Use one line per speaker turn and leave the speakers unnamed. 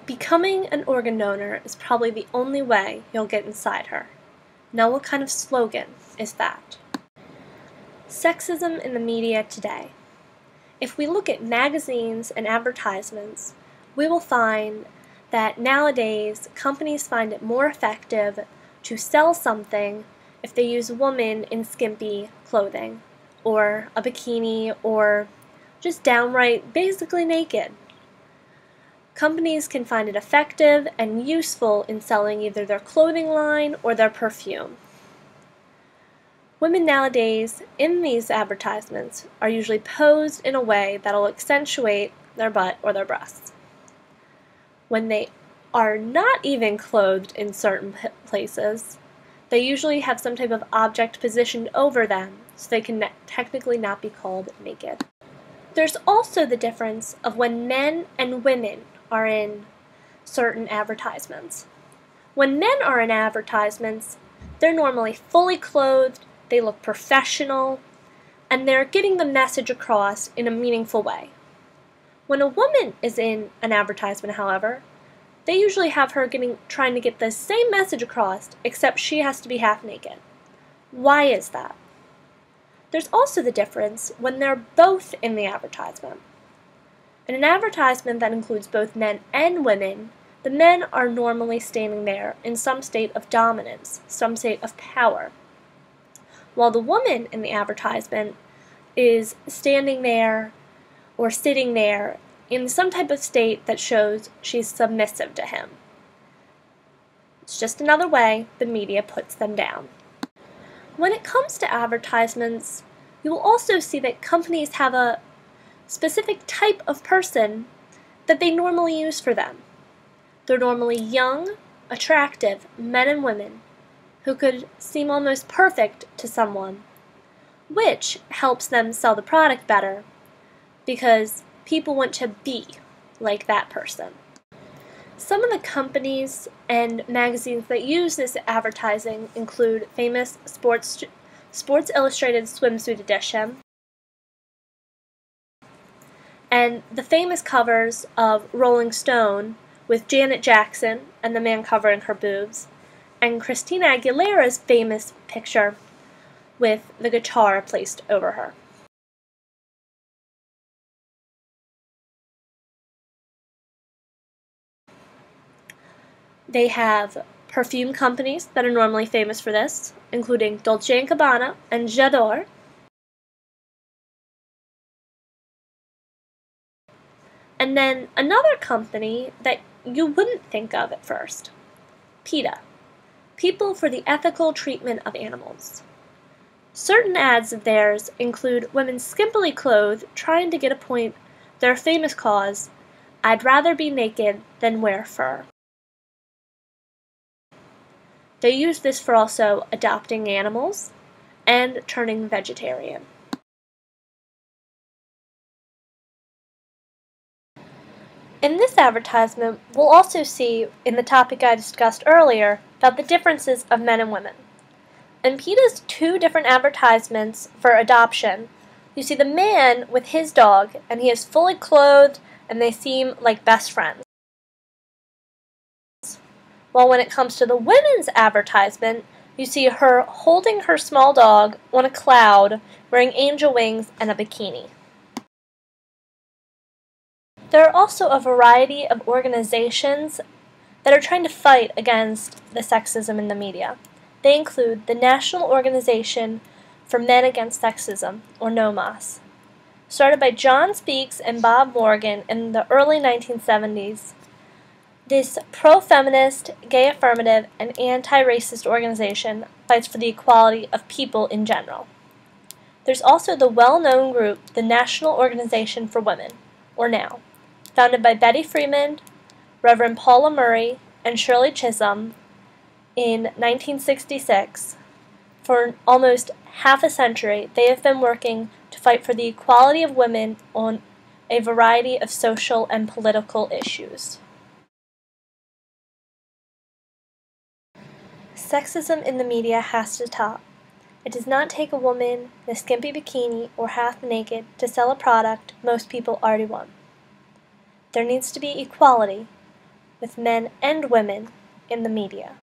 Becoming an organ donor is probably the only way you'll get inside her. Now, what kind of slogan is that? Sexism in the media today. If we look at magazines and advertisements, we will find that nowadays companies find it more effective to sell something if they use a woman in skimpy clothing, or a bikini, or just downright basically naked. Companies can find it effective and useful in selling either their clothing line or their perfume. Women nowadays, in these advertisements, are usually posed in a way that will accentuate their butt or their breasts. When they are not even clothed in certain places, they usually have some type of object positioned over them, so they can technically not be called naked. There's also the difference of when men and women are in certain advertisements. When men are in advertisements, they're normally fully clothed, they look professional, and they're getting the message across in a meaningful way. When a woman is in an advertisement, however, they usually have her trying to get the same message across, except she has to be half naked. Why is that? There's also the difference when they're both in the advertisement. In an advertisement that includes both men and women, the men are normally standing there in some state of dominance, some state of power, while the woman in the advertisement is standing there or sitting there in some type of state that shows she's submissive to him. It's just another way the media puts them down. When it comes to advertisements, you will also see that companies have a specific type of person that they normally use for them. They're normally young, attractive men and women who could seem almost perfect to someone, which helps them sell the product better because people want to be like that person. Some of the companies and magazines that use this advertising include famous Sports Illustrated swimsuit edition, and the famous covers of Rolling Stone with Janet Jackson and the man covering her boobs, and Christina Aguilera's famous picture with the guitar placed over her. They have perfume companies that are normally famous for this, including Dolce & Gabbana and J'adore. And then another company that you wouldn't think of at first, PETA, People for the Ethical Treatment of Animals. Certain ads of theirs include women skimpily clothed trying to get a point their famous cause, "I'd rather be naked than wear fur." They use this for also adopting animals and turning vegetarian. In this advertisement, we'll also see, in the topic I discussed earlier, about the differences of men and women. In PETA's two different advertisements for adoption, you see the man with his dog, and he is fully clothed, and they seem like best friends. While when it comes to the women's advertisement, you see her holding her small dog on a cloud, wearing angel wings and a bikini. There are also a variety of organizations that are trying to fight against the sexism in the media. They include the National Organization for Men Against Sexism, or NOMAS. Started by John Speakes and Bob Morgan in the early 1970s, this pro-feminist, gay affirmative, and anti-racist organization fights for the equality of people in general. There's also the well-known group, the National Organization for Women, or NOW, founded by Betty Freeman, Reverend Paula Murray, and Shirley Chisholm in 1966. For almost half a century, they have been working to fight for the equality of women on a variety of social and political issues. Sexism in the media has to stop. It does not take a woman in a skimpy bikini or half naked to sell a product most people already want. There needs to be equality, with men and women in the media.